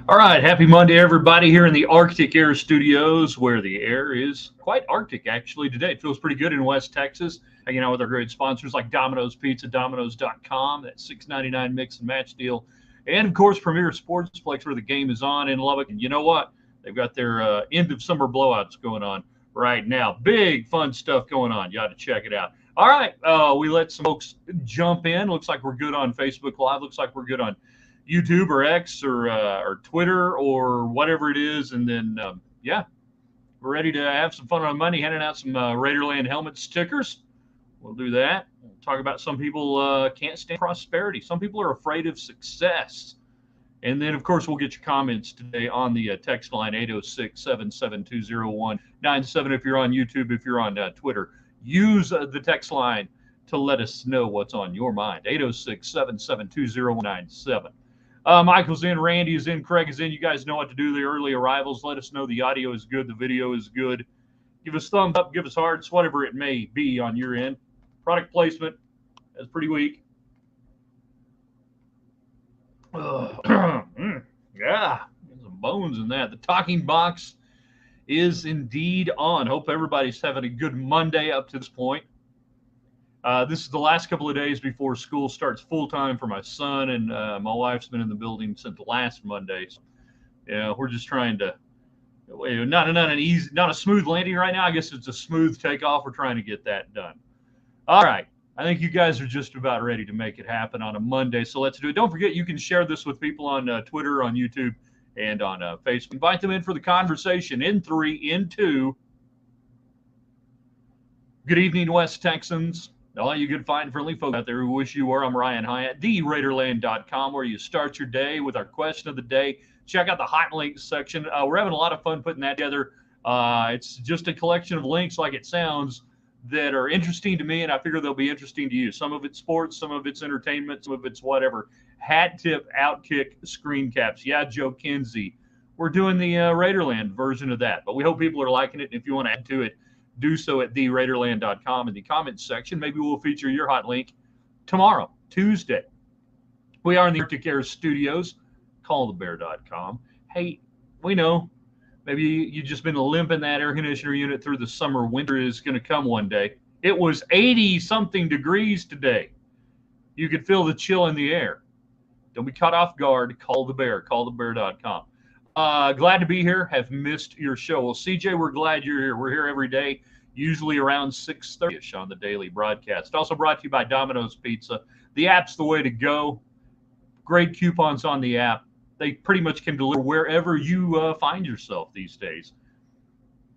All right, happy Monday, everybody, here in the Arctic Air Studios, where the air is quite Arctic, actually, today. It feels pretty good in West Texas, hanging out with our great sponsors like Domino's Pizza, Domino's.com, that $6.99 mix and match deal, and, of course, Premier Sportsplex, where the game is on in Lubbock. And you know what? They've got their end of summer blowouts going on right now. Big, fun stuff going on. You ought to check it out. All right, we let some folks jump in. Looks like we're good on Facebook Live. Looks like we're good on YouTube or X or Twitter or whatever it is. And then, yeah, we're ready to have some fun on Monday, handing out some Raiderland Helmet Stickers. We'll do that. We'll talk about some people can't stand prosperity. Some people are afraid of success. And then, of course, we'll get your comments today on the text line, 806-772-0197. If you're on YouTube, if you're on Twitter, use the text line to let us know what's on your mind, 806-772-0197. Michael's in, Randy is in, Craig is in. You guys know what to do. The early arrivals, let us know the audio is good, the video is good. Give us thumbs up, give us hearts, whatever it may be on your end. Product placement, that's pretty weak. Yeah, there's some bones in that. The talking box is indeed on. Hope everybody's having a good Monday up to this point. This is the last couple of days before school starts full-time for my son, and my wife's been in the building since last Monday. So, yeah, we're just trying to not a smooth landing right now. I guess it's a smooth takeoff. We're trying to get that done. All right. I think you guys are just about ready to make it happen on a Monday, so let's do it. Don't forget, you can share this with people on Twitter, on YouTube, and on Facebook. Invite them in for the conversation in 3, in 2. Good evening, West Texans. All you good, fine, friendly folks out there who wish you were. I'm Ryan Hyatt, Raiderland.com, where you start your day with our question of the day. Check out the hot links section. We're having a lot of fun putting that together. It's just a collection of links, like it sounds, that are interesting to me, and I figure they'll be interesting to you. Some of it's sports, some of it's entertainment, some of it's whatever. Hat tip, outkick, screen caps. Yeah, Joe Kinsey. We're doing the Raiderland version of that, but we hope people are liking it. And if you want to add to it, do so at theraiderland.com in the comments section. Maybe we'll feature your hot link tomorrow, Tuesday. We are in the Arctic Air Studios, callthebear.com. Hey, we know maybe you've just been limping that air conditioner unit through the summer. Winter is going to come one day. It was 80-something degrees today. You could feel the chill in the air. Don't be caught off guard. Call the bear, callthebear.com. Glad to be here. Have missed your show. Well, CJ, we're glad you're here. We're here every day, usually around 6:30ish on the daily broadcast. Also brought to you by Domino's Pizza. The app's the way to go. Great coupons on the app. They pretty much can deliver wherever you find yourself these days.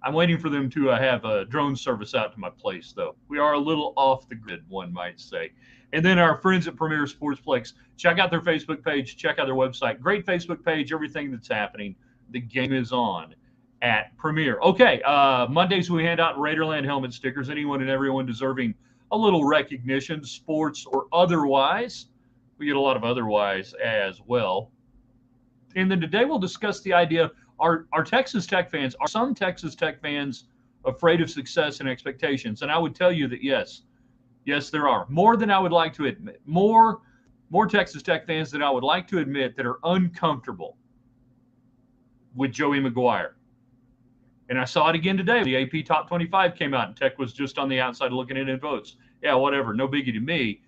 I'm waiting for them to have a drone service out to my place, though. We are a little off the grid, one might say. And then our friends at Premier Sportsplex, check out their Facebook page, check out their website. Great Facebook page, everything that's happening. The game is on at Premier. Okay, Mondays we hand out Raiderland Helmet Stickers. Anyone and everyone deserving a little recognition, sports or otherwise. We get a lot of otherwise as well. And then today we'll discuss the idea, are Texas Tech fans, are some Texas Tech fans afraid of success and expectations? And I would tell you that yes, there are. More than I would like to admit. More Texas Tech fans than I would like to admit that are uncomfortable with Joey McGuire. And I saw it again today. The AP Top 25 came out, and Tech was just on the outside looking in votes. Yeah, whatever, no biggie to me.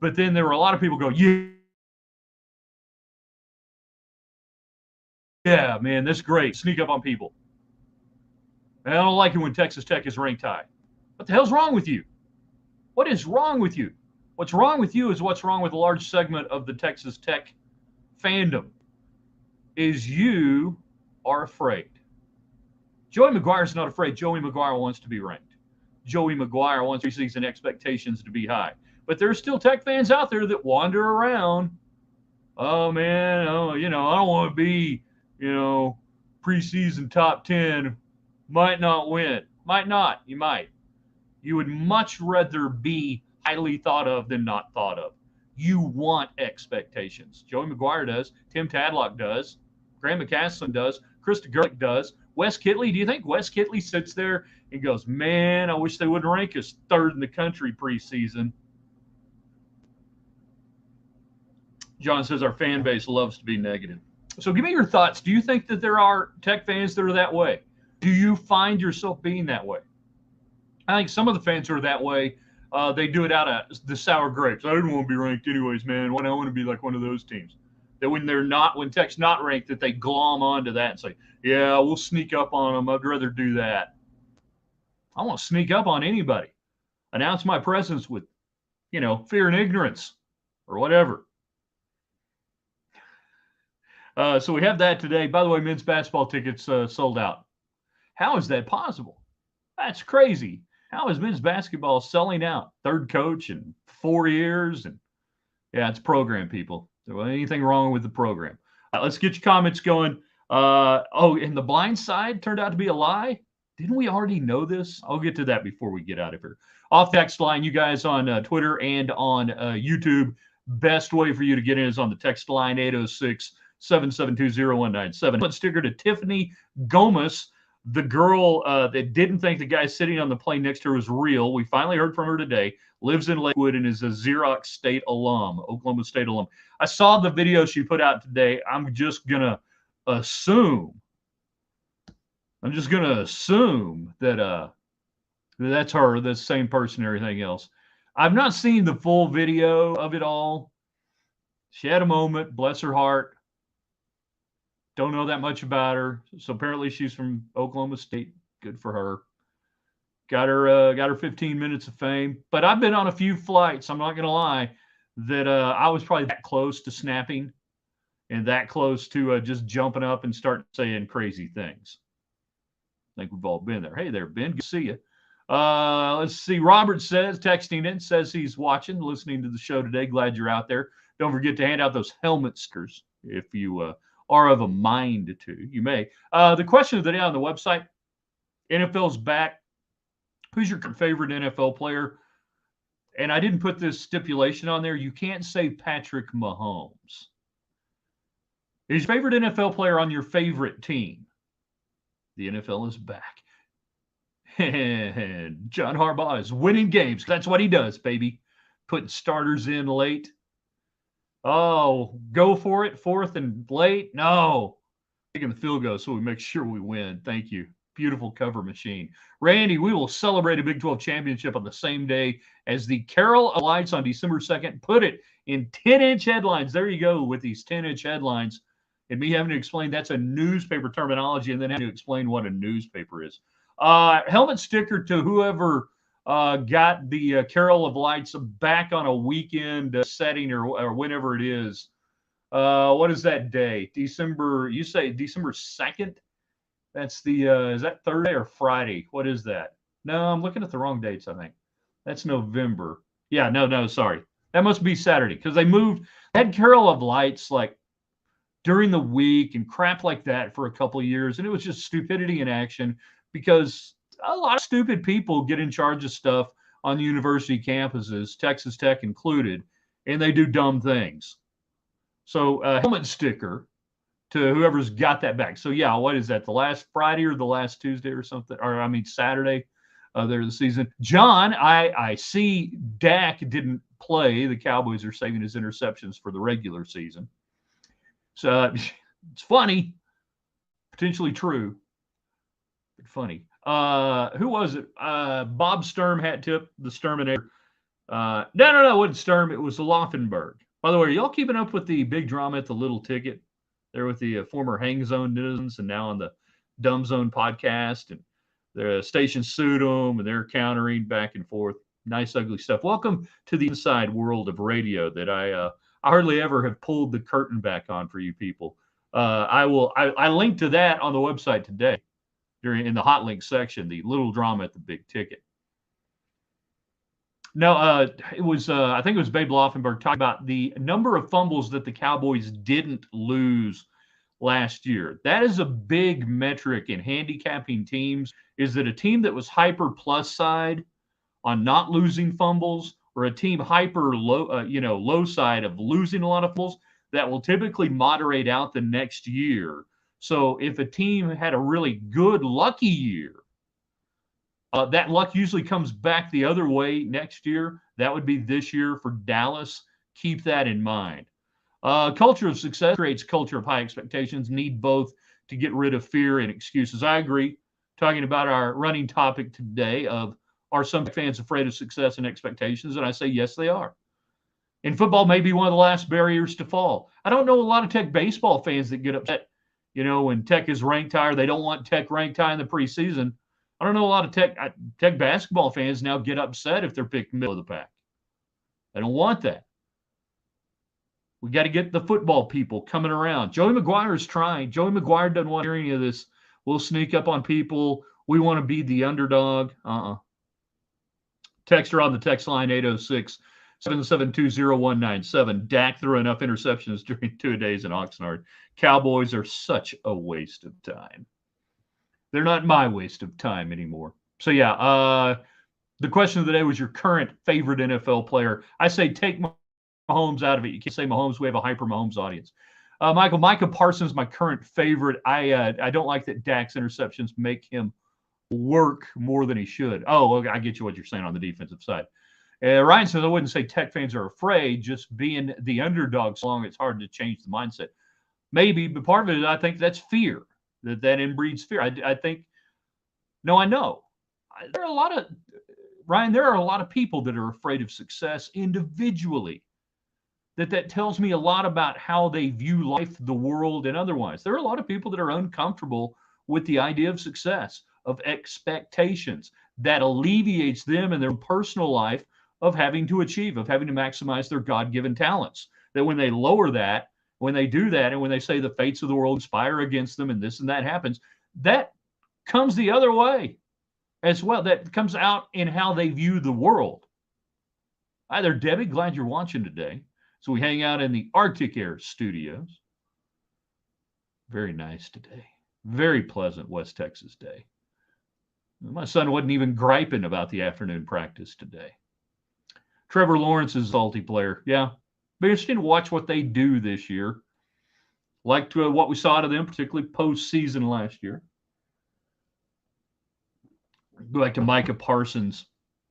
But then there were a lot of people go, yeah, man, that's great. Sneak up on people. And I don't like it when Texas Tech is ranked high. What the hell's wrong with you? What is wrong with you? What's wrong with you is what's wrong with a large segment of the Texas Tech fandom, is you are afraid. Joey McGuire's not afraid. Joey McGuire wants to be ranked. Joey McGuire wants preseason expectations to be high. But there's still Tech fans out there that wander around. Oh, man, I don't want to be, preseason top 10. Might not win. Might not. You might. You would much rather be highly thought of than not thought of. You want expectations. Joey McGuire does. Tim Tadlock does. Graham McCaslin does. Krista Gerlich does. Wes Kitley, do you think Wes Kitley sits there and goes, man, I wish they wouldn't rank us third in the country preseason? John says our fan base loves to be negative. So give me your thoughts. Do you think that there are Tech fans that are that way? Do you find yourself being that way? I think some of the fans are that way. They do it out of the sour grapes. I didn't want to be ranked anyways, man. When I want to be like one of those teams. That when Tech's not ranked, that they glom onto that and say, yeah, we'll sneak up on them. I'd rather do that. I won't sneak up on anybody. Announce my presence with, fear and ignorance or whatever. So we have that today. By the way, men's basketball tickets sold out. How is that possible? That's crazy. How is men's basketball selling out? Third coach in 4 years. And yeah, it's program, people. There anything wrong with the program. Let's get your comments going. And the blind side turned out to be a lie. Didn't we already know this? I'll get to that before we get out of here. Off text line, you guys on Twitter and on YouTube. Best way for you to get in is on the text line 806-772-0197. Helmet sticker to Tiffany Gomez, the girl that didn't think the guy sitting on the plane next to her was real. We finally heard from her today. Lives in Lakewood and is a Xerox State alum, Oklahoma State alum. I saw the video she put out today. I'm just going to assume that that's her, the same person, everything else. I've not seen the full video of it all. She had a moment, bless her heart. Don't know that much about her. So apparently she's from Oklahoma State. Good for her. Got her 15 minutes of fame. But I've been on a few flights, I'm not going to lie, that I was probably that close to snapping and that close to just jumping up and start saying crazy things. I think we've all been there. Hey there, Ben. Good to see you. Let's see. Robert texting in, says he's watching, listening to the show today. Glad you're out there. Don't forget to hand out those helmet stickers if you are of a mind to. You may. The question of the day on the website, NFL's back. Who's your favorite NFL player? And I didn't put this stipulation on there. You can't say Patrick Mahomes. Is your favorite NFL player on your favorite team? The NFL is back. And John Harbaugh is winning games. That's what he does, baby. Putting starters in late. Oh, go for it. Fourth and late. No. Taking the field goal so we make sure we win. Thank you. Beautiful cover machine. Randy, we will celebrate a Big 12 championship on the same day as the Carol of Lights on December 2nd. Put it in 10-inch headlines. There you go with these 10-inch headlines. And me having to explain that's a newspaper terminology and then having to explain what a newspaper is. Helmet sticker to whoever got the Carol of Lights back on a weekend setting or whenever it is. What is that day? December, you say December 2nd? That's the, is that Thursday or Friday? What is that? No, I'm looking at the wrong dates, I think. That's November. Yeah, no, sorry. That must be Saturday because they had Carol of Lights like during the week and crap like that for a couple of years. And it was just stupidity in action because a lot of stupid people get in charge of stuff on university campuses, Texas Tech included, and they do dumb things. So helmet sticker to whoever's got that back. So yeah, what is that? The last Friday or the last Tuesday or something? Or I mean Saturday there the season. John, I see Dak didn't play. The Cowboys are saving his interceptions for the regular season. So it's funny, potentially true, but funny. Who was it? Bob Sturm hat tip, the Sturminator. No, it wasn't Sturm. It was Laufenberg. By the way, are y'all keeping up with the big drama at the Little Ticket? There with the former Hang Zone netizens and now on the Dumb Zone podcast. And the station sued them and they're countering back and forth. Nice, ugly stuff. Welcome to the inside world of radio that I hardly ever have pulled the curtain back on for you people. I linked to that on the website today in the hot link section, the little drama at the big ticket. No, it was, I think it was Babe Laufenberg talking about the number of fumbles that the Cowboys didn't lose last year. That is a big metric in handicapping teams, is that a team that was hyper plus side on not losing fumbles or a team hyper low, low side of losing a lot of fumbles, that will typically moderate out the next year. So if a team had a really good, lucky year, that luck usually comes back the other way next year. That would be this year for Dallas. Keep that in mind. Culture of success creates culture of high expectations. Need both to get rid of fear and excuses. I agree. Talking about our running topic today of are some fans afraid of success and expectations? And I say yes, they are. And football may be one of the last barriers to fall. I don't know a lot of Tech baseball fans that get upset, when Tech is ranked higher. They don't want Tech ranked high in the preseason. I don't know a lot of Tech basketball fans now get upset if they're picked middle of the pack. They don't want that. We got to get the football people coming around. Joey McGuire is trying. Joey McGuire doesn't want to hear any of this. We'll sneak up on people. We want to be the underdog. Texter on the text line 806-772-0197. Dak threw enough interceptions during 2 days in Oxnard. Cowboys are such a waste of time. They're not my waste of time anymore. So, yeah, the question of the day was your current favorite NFL player. I say take Mahomes out of it. You can't say Mahomes. We have a hyper Mahomes audience. Micah Parsons, my current favorite. I don't like that Dak's interceptions make him work more than he should. Oh, okay, I get you what you're saying on the defensive side. Ryan says, I wouldn't say Tech fans are afraid, just being the underdog so long it's hard to change the mindset. Maybe, but part of it, I think that's fear. That inbreeds fear. I think, no, I know. There are a lot of, Ryan, there are a lot of people that are afraid of success individually. That tells me a lot about how they view life, the world, and otherwise. There are a lot of people that are uncomfortable with the idea of success, of expectations, that alleviates them in their personal life of having to achieve, of having to maximize their God-given talents. That when they lower that, when they do that, and when they say the fates of the world conspire against them and this and that happens, that comes the other way as well. That comes out in how they view the world. Hi there, Debbie. Glad you're watching today. So we hang out in the Arctic Air studios. Very nice today. Very pleasant West Texas day. My son wasn't even griping about the afternoon practice today. Trevor Lawrence is a salty player. Yeah. Be interesting to watch what they do this year. Like what we saw out of them, particularly postseason last year. Go back to Micah Parsons.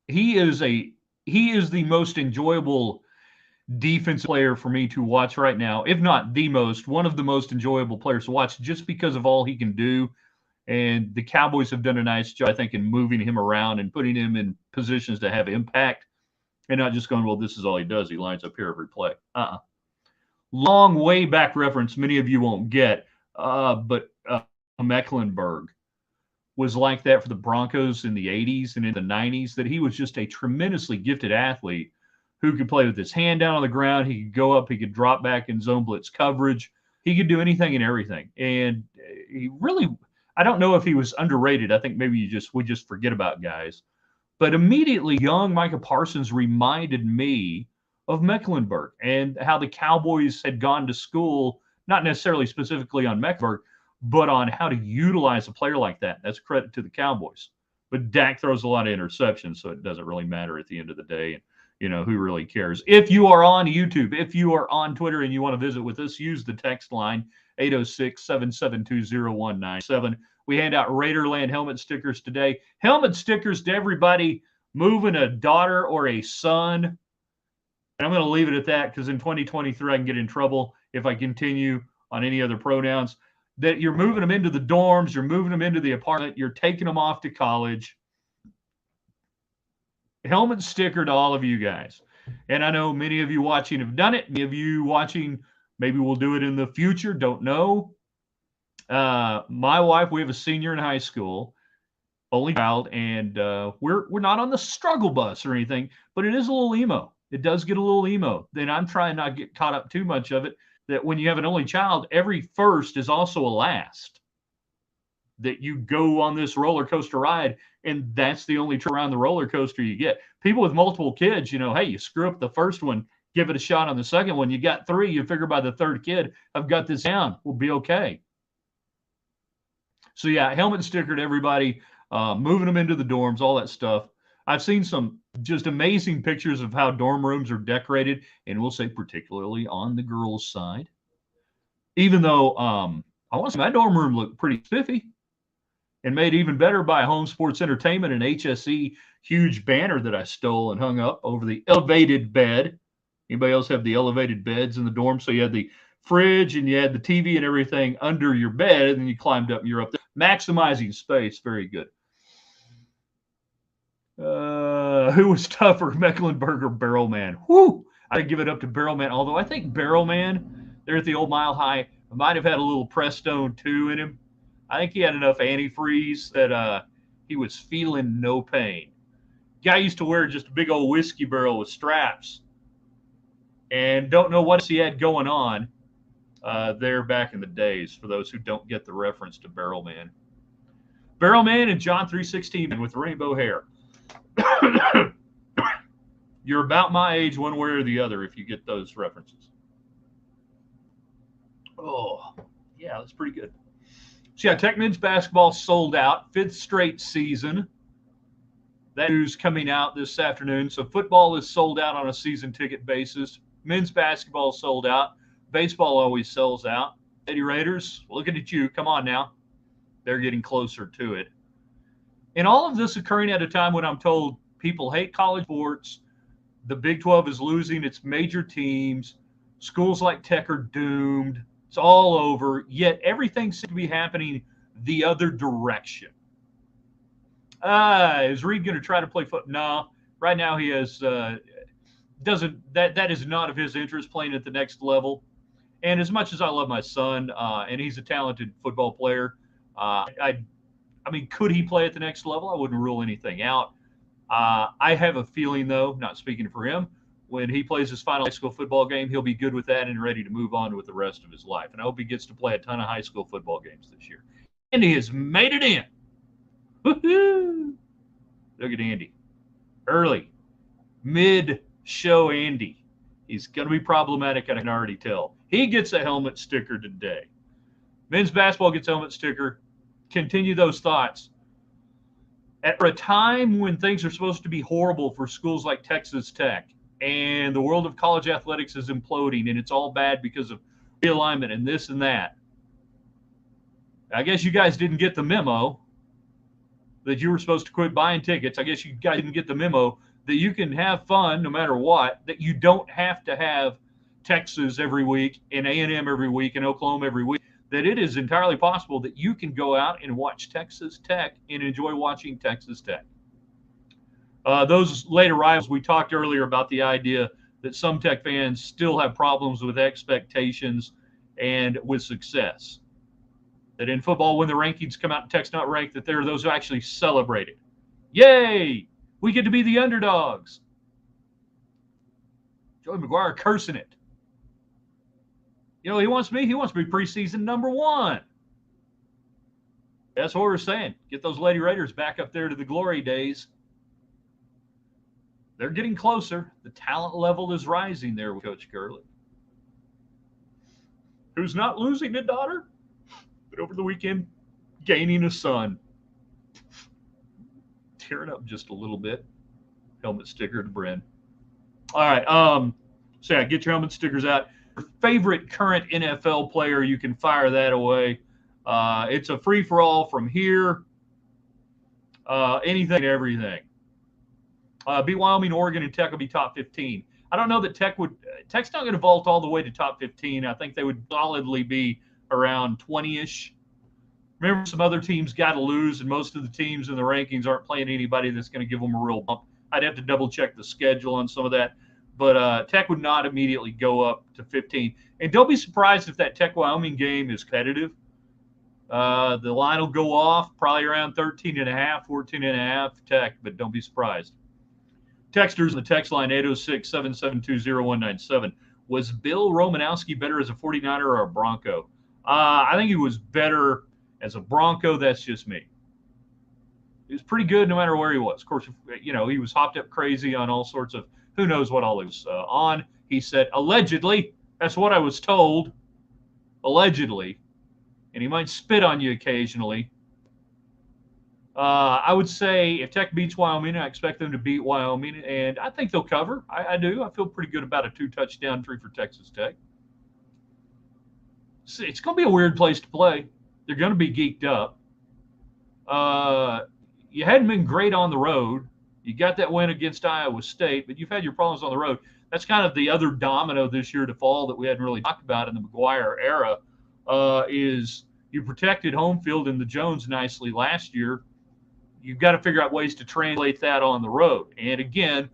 He is the most enjoyable defensive player for me to watch right now, if not the most, one of the most enjoyable players to watch, just because of all he can do. And the Cowboys have done a nice job, I think, in moving him around and putting him in positions to have impact, and not just going, well, this is all he does. He lines up here every play. Long way back reference many of you won't get, but Mecklenburg was like that for the Broncos in the 80s and in the 90s, that he was just a tremendously gifted athlete who could play with his hand down on the ground. He could go up. He could drop back in zone blitz coverage. He could do anything and everything. And he really, I don't know if he was underrated. I think maybe we just forget about guys. But immediately, young Micah Parsons reminded me of Mecklenburg and how the Cowboys had gone to school, not necessarily specifically on Mecklenburg, but on how to utilize a player like that. That's credit to the Cowboys. But Dak throws a lot of interceptions, so it doesn't really matter at the end of the day. And, who really cares? If you are on YouTube, if you are on Twitter and you want to visit with us, use the text line 806-772-0197. We hand out Raiderland helmet stickers today. Helmet stickers to everybody moving a daughter or a son. And I'm going to leave it at that because in 2023 I can get in trouble if I continue on any other pronouns. That you're moving them into the dorms, you're moving them into the apartment, you're taking them off to college. Helmet sticker to all of you guys. And I know many of you watching have done it. Many of you watching maybe will do it in the future. Don't know. My wife, we have a senior in high school, only child, and we're not on the struggle bus or anything, but it is a little emo. It does get a little emo. Then I'm trying not to get caught up too much of it, that when you have an only child, every first is also a last. That you go on this roller coaster ride, and that's the only trip around the roller coaster you get. People with multiple kids, hey, you screw up the first one, give it a shot on the second one. You got 3, you figure by the third kid, I've got this down. We'll be okay. So, yeah, helmet sticker to everybody, moving them into the dorms, all that stuff. I've seen some just amazing pictures of how dorm rooms are decorated, and we'll say particularly on the girls' side. Even though I want to say my dorm room looked pretty spiffy and made even better by Home Sports Entertainment and HSE huge banner that I stole and hung up over the elevated bed. Anybody else have the elevated beds in the dorm? So you had the fridge and you had the TV and everything under your bed, and then you climbed up and you're up there. Maximizing space, very good. Who was tougher, Mecklenburg or Barrelman? Whoo! I'd give it up to Barrelman, although I think Barrelman, there at the old Mile High, might have had a little Prestone 2 in him. I think he had enough antifreeze that he was feeling no pain. Guy used to wear just a big old whiskey barrel with straps, and don't know what he had going on there back in the days, for those who don't get the reference to Barrelman. Barrelman and John 3:16 with rainbow hair. You're about my age one way or the other if you get those references. Oh, yeah, that's pretty good. So yeah, Tech men's basketball sold out, 5th straight season. That news coming out this afternoon. So football is sold out on a season ticket basis. Men's basketball sold out. Baseball always sells out. Lady Raiders, looking at you. Come on now. They're getting closer to it. And all of this occurring at a time when I'm told people hate college sports. The Big 12 is losing its major teams. Schools like Tech are doomed. It's all over. Yet everything seems to be happening the other direction. Is Reed going to try to play football? No. Right now he has that is not of his interest, playing at the next level. And as much as I love my son, and he's a talented football player, I mean, could he play at the next level? I wouldn't rule anything out. I have a feeling, though, not speaking for him, when he plays his final high school football game, he'll be good with that and ready to move on with the rest of his life. And I hope he gets to play a ton of high school football games this year. And he has made it in. Woo-hoo! Look at Andy. Early, mid-show Andy. He's going to be problematic, I can already tell. He gets a helmet sticker today. Men's basketball gets a helmet sticker. Continue those thoughts. At a time when things are supposed to be horrible for schools like Texas Tech, and the world of college athletics is imploding, and it's all bad because of realignment and this and that, I guess you guys didn't get the memo that you were supposed to quit buying tickets. I guess you guys didn't get the memo that you can have fun no matter what, that you don't have to have Texas every week and A&M every week and Oklahoma every week, that it is entirely possible that you can go out and watch Texas Tech and enjoy watching Texas Tech. Those late arrivals, we talked earlier about the idea that some Tech fans still have problems with expectations and with success. That in football, when the rankings come out and Tech's not ranked, that there are those who actually celebrate it. Yay! We get to be the underdogs. Joey McGuire cursing it. You know, he wants to be preseason number 1. That's what we're saying. Get those Lady Raiders back up there to the glory days. They're getting closer. The talent level is rising there with Coach Gurley, who's not losing a daughter, but over the weekend, gaining a son. Tearing up just a little bit. Helmet sticker to Bren. All right. So yeah, get your helmet stickers out. Your favorite current NFL player, you can fire that away. It's a free-for-all from here. Anything and everything. Beat Wyoming, Oregon, and Tech will be top 15. I don't know that Tech's not going to vault all the way to top 15. I think they would solidly be around 20-ish. Remember, some other teams got to lose, and most of the teams in the rankings aren't playing anybody that's going to give them a real bump. I'd have to double-check the schedule on some of that. But Tech would not immediately go up to 15. And don't be surprised if that Tech-Wyoming game is competitive. The line will go off probably around 13.5, 14.5 Tech, but don't be surprised. Texters on the text line 806-772-0197. Was Bill Romanowski better as a 49er or a Bronco? I think he was better as a Bronco. That's just me. He was pretty good no matter where he was. Of course, you know, he was hopped up crazy on all sorts of who knows what all he was on. He said, allegedly, that's what I was told, allegedly, and he might spit on you occasionally. I would say if Tech beats Wyoming, I expect them to beat Wyoming, and I think they'll cover. I do. I feel pretty good about a 2-touchdown tree for Texas Tech. It's going to be a weird place to play. They're going to be geeked up. You hadn't been great on the road. You got that win against Iowa State, but you've had your problems on the road. That's kind of the other domino this year to fall that we hadn't really talked about in the McGuire era. Is you protected home field in the Jones nicely last year. You've got to figure out ways to translate that on the road. And again,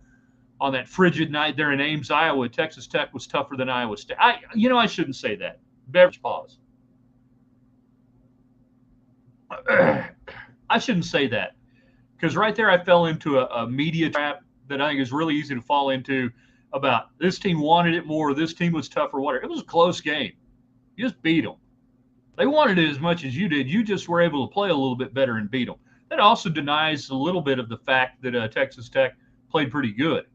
on that frigid night there in Ames, Iowa, Texas Tech was tougher than Iowa State. I shouldn't say that. Beverage pause. I shouldn't say that, because right there I fell into a media trap that I think is really easy to fall into about this team wanted it more, this team was tougher, whatever. It was a close game. You just beat them. They wanted it as much as you did. You just were able to play a little bit better and beat them. That also denies a little bit of the fact that Texas Tech played pretty good.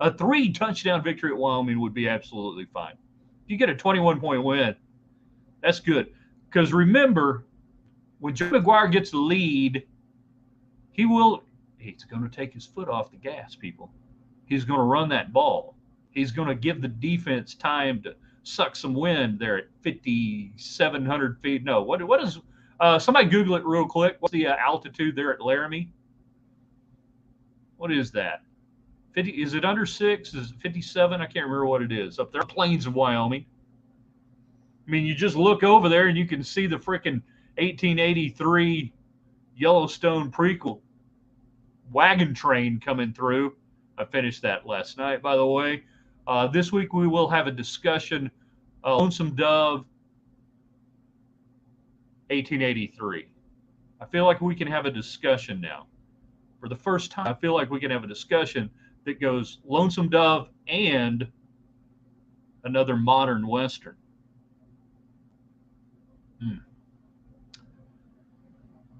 A 3-touchdown victory at Wyoming would be absolutely fine. If you get a 21-point win, that's good. Because remember, when Joe McGuire gets the lead, he's going to take his foot off the gas, people. He's going to run that ball. He's going to give the defense time to suck some wind there at 5,700 feet. No, what is somebody Google it real quick. What's the altitude there at Laramie? What is that? 50? Is it under 6? Is it 57? I can't remember what it is. Up there, plains of Wyoming. I mean, you just look over there and you can see the freaking 1883 Yellowstone prequel wagon train coming through. I finished that last night, by the way. This week we will have a discussion. Lonesome Dove, 1883. I feel like we can have a discussion now. For the first time, I feel like we can have a discussion that goes Lonesome Dove and another modern Western.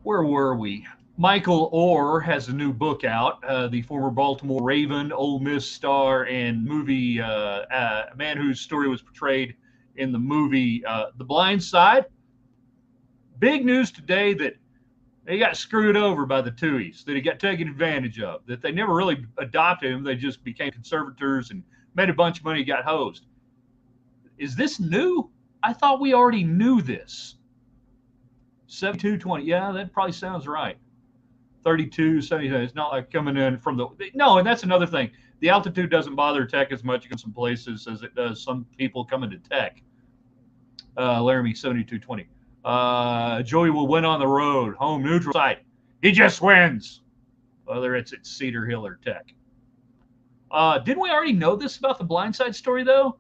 Where were we? Michael Orr has a new book out. The former Baltimore Raven, Ole Miss star, and movie man whose story was portrayed in the movie The Blind Side. Big news today that they got screwed over by the Tuohys, that he got taken advantage of, that they never really adopted him. They just became conservators and made a bunch of money, got hosed. Is this new? I thought we already knew this. 72-20. Yeah, that probably sounds right. 32, 77. It's not like coming in from the – no, and that's another thing. The altitude doesn't bother Tech as much in some places as it does some people coming to Tech. Laramie, 72-20. Joey will win on the road, home neutral site. He just wins, whether it's at Cedar Hill or Tech. Didn't we already know this about the Blindside story, though?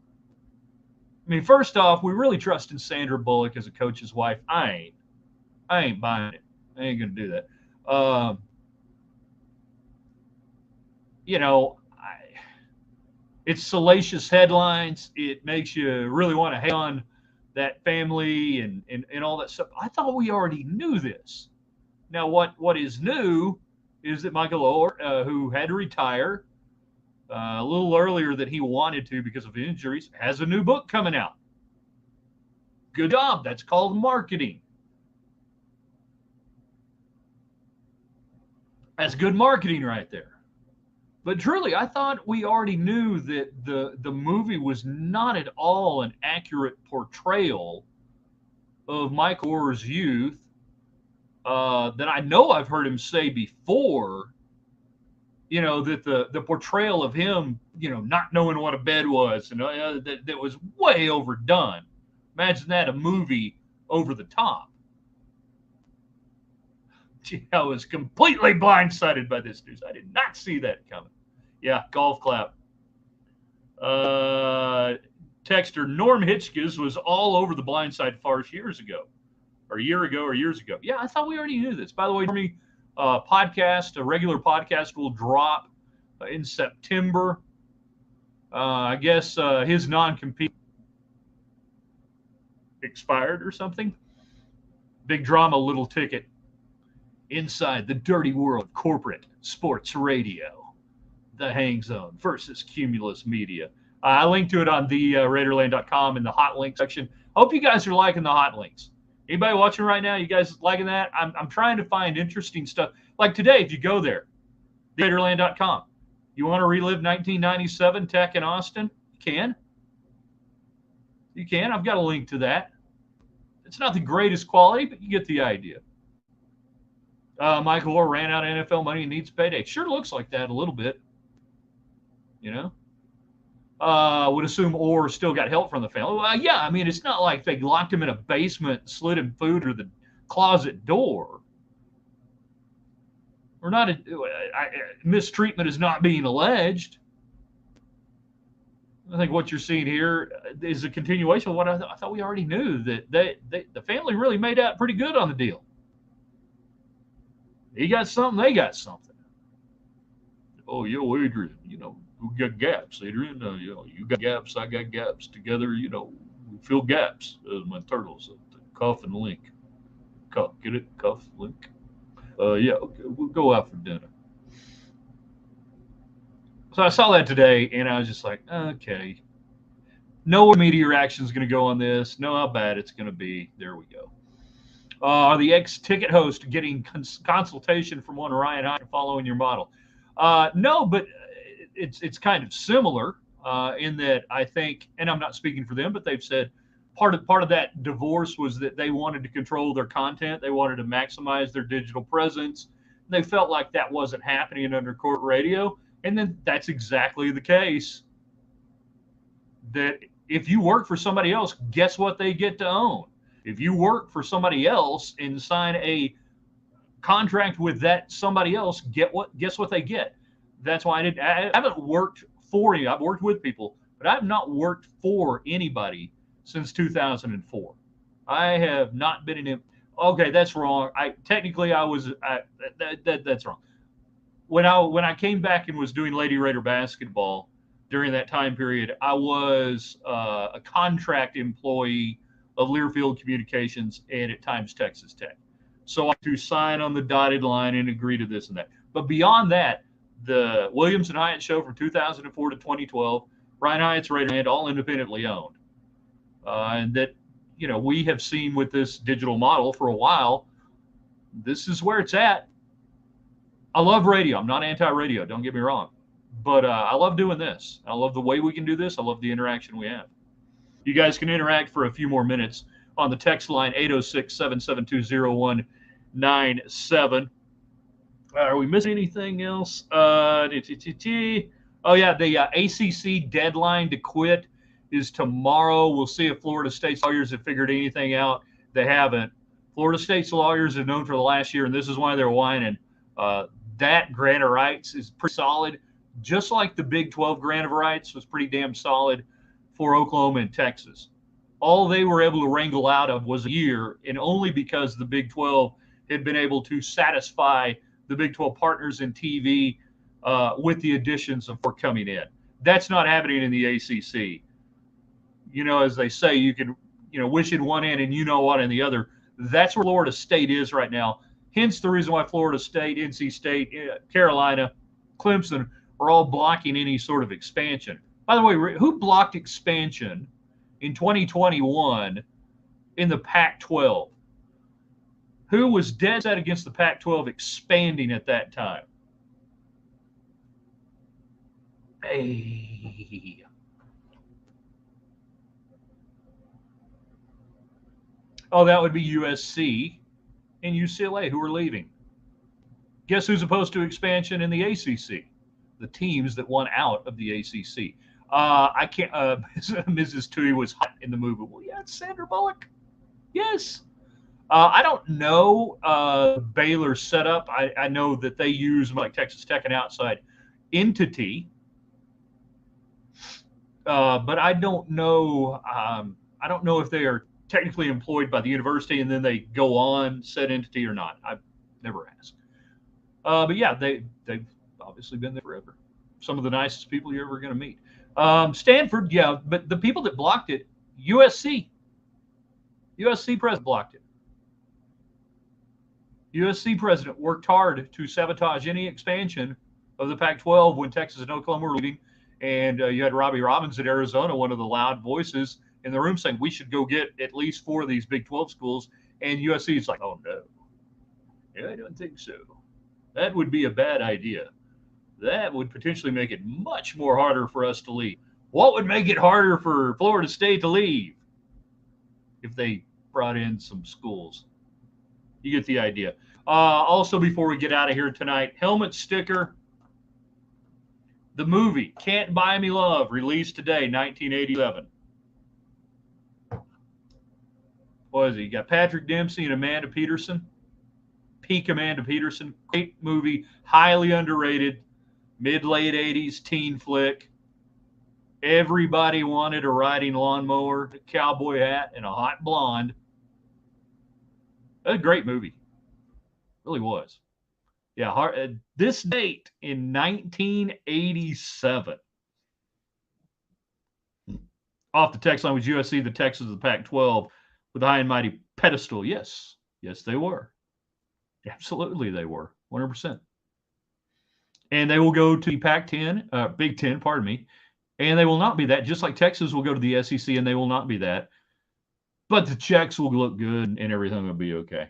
I mean, first off, we really trust in Sandra Bullock as a coach's wife. I ain't buying it. I ain't gonna do that. It's salacious headlines. It makes you really want to hate on that family and all that stuff. I thought we already knew this. Now, what is new is that Michael Orr, who had to retire a little earlier than he wanted to because of injuries, has a new book coming out. Good job. That's called marketing. That's good marketing right there. But truly, I thought we already knew that the movie was not at all an accurate portrayal of Michael Orr's youth. That I know I've heard him say before, that the portrayal of him, not knowing what a bed was, that was way overdone. Imagine that, a movie over the top. I was completely blindsided by this news. I did not see that coming. Yeah, golf clap. Texter Norm Hitchkes was all over the Blindside farce years ago. Yeah, I thought we already knew this. By the way, for me, a regular podcast will drop in September. I guess his non-compete expired or something. Big drama, little ticket. Inside the dirty world of corporate sports radio, the Hang Zone versus Cumulus Media. I linked to it on the Raiderland.com in the hot link section. Hope you guys are liking the hot links. Anybody watching right now, you guys liking that? I'm trying to find interesting stuff. Like today, if you go there, Raiderland.com, you want to relive 1997 Tech in Austin? You can. You can. I've got a link to that. It's not the greatest quality, but you get the idea. Michael Orr ran out of NFL money and needs payday. Sure looks like that a little bit. Would assume Orr still got help from the family. Well, yeah, I mean, it's not like they locked him in a basement, slid him food through the closet door. We're not, mistreatment is not being alleged. I think what you're seeing here is a continuation of what I thought we already knew, that the family really made out pretty good on the deal. He got something, they got something. Oh, yo, Adrian, we got gaps, Adrian. You got gaps, I got gaps. Together, we fill gaps, as my turtles said. Cuff and link. Cuff, get it? Cuff, link. Yeah, okay, we'll go out for dinner. So I saw that today, and I was just like, okay. No media reaction is going to go on this. Know how bad it's going to be. There we go. Are the ex-ticket host getting consultation from one Ryan Hyatt following your model? No, but it's kind of similar in that I think, and I'm not speaking for them, but they've said part of that divorce was that they wanted to control their content. They wanted to maximize their digital presence. They felt like that wasn't happening under court radio. And then that's exactly the case. That if you work for somebody else, guess what they get to own? If you work for somebody else and sign a contract with that somebody else, guess what they get? That's why I haven't worked for you. I've worked with people, but I've not worked for anybody since 2004. I have not been in. Okay, that's wrong. That's wrong. When I came back and was doing Lady Raider basketball during that time period, I was a contract employee of Learfield Communications and at times Texas Tech. So I had to sign on the dotted line and agree to this and that. But beyond that, the Williams and Hyatt show from 2004 to 2012, Ryan Hyatt's Raiderland, all independently owned. And that, we have seen with this digital model for a while, this is where it's at. I love radio. I'm not anti-radio, don't get me wrong. But I love doing this. I love the way we can do this. I love the interaction we have. You guys can interact for a few more minutes on the text line 806-772-0197. Are we missing anything else? Oh, yeah, the ACC deadline to quit is tomorrow. We'll see if Florida State's lawyers have figured anything out. They haven't. Florida State's lawyers have known for the last year, and this is why they're whining. That grant of rights is pretty solid, just like the Big 12 grant of rights was pretty damn solid for Oklahoma and Texas. All they were able to wrangle out of was a year, and only because the Big 12 had been able to satisfy the Big 12 partners in TV with the additions of coming in. That's not happening in the ACC. As they say, you can, wish in one end and what in the other. That's where Florida State is right now. Hence the reason why Florida State, NC State, Carolina, Clemson are all blocking any sort of expansion. By the way, who blocked expansion in 2021 in the Pac-12? Who was dead set against the Pac-12 expanding at that time? Hey. Oh, that would be USC and UCLA who are leaving. Guess who's opposed to expansion in the ACC? The teams that won out of the ACC. I can't. Mrs. Tui was hot in the movie. Well, yeah, it's Sandra Bullock. Yes. I don't know Baylor's setup. I know that they use, like Texas Tech, an outside entity, but I don't know. I don't know if they are technically employed by the university and then they go on said entity or not. I've never asked. But yeah, they've obviously been there forever. Some of the nicest people you're ever going to meet. Stanford, yeah, but the people that blocked it, USC president blocked it. USC president worked hard to sabotage any expansion of the Pac-12 when Texas and Oklahoma were leaving. And you had Robbie Robbins at Arizona, one of the loud voices in the room, saying we should go get at least 4 of these Big 12 schools. And USC is like, oh, no. Yeah, I don't think so. That would be a bad idea. That would potentially make it much more harder for us to leave. What would make it harder for Florida State to leave? If they brought in some schools. You get the idea. Also, before we get out of here tonight, helmet sticker. The movie Can't Buy Me Love, released today, 1987. What is he? You got Patrick Dempsey and Amanda Peterson. Peak Amanda Peterson. Great movie, highly underrated, mid-late 80s teen flick. Everybody wanted a riding lawnmower, a cowboy hat, and a hot blonde. A great movie. Really was. Yeah, this date in 1987. Off the text line was USC, the Texans of the Pac-12 with a high and mighty pedestal. Yes. Yes, they were. Absolutely, they were. 100%. And they will go to the Pac-10, Big Ten, pardon me, and they will not be that. Just like Texas will go to the SEC, and they will not be that. But the checks will look good, and everything will be okay.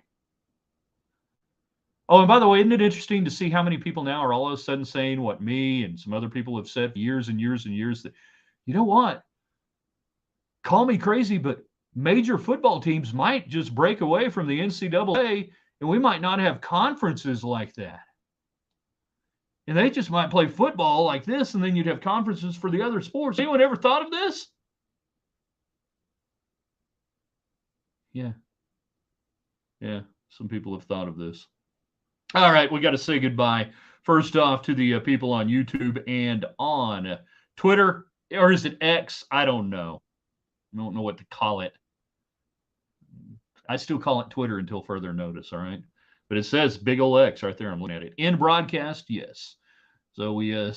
Oh, and by the way, isn't it interesting to see how many people now are all of a sudden saying what me and some other people have said for years and years and years, that, you know what? Call me crazy, but major football teams might just break away from the NCAA, and we might not have conferences like that. And they just might play football like this, and then you'd have conferences for the other sports. Anyone ever thought of this? Yeah. Yeah, some people have thought of this. All right, we got to say goodbye. First off, to the people on YouTube and on Twitter, or is it X? I don't know. I don't know what to call it. I still call it Twitter until further notice, all right? But it says big ol' X right there. I'm looking at it. In broadcast, yes. So we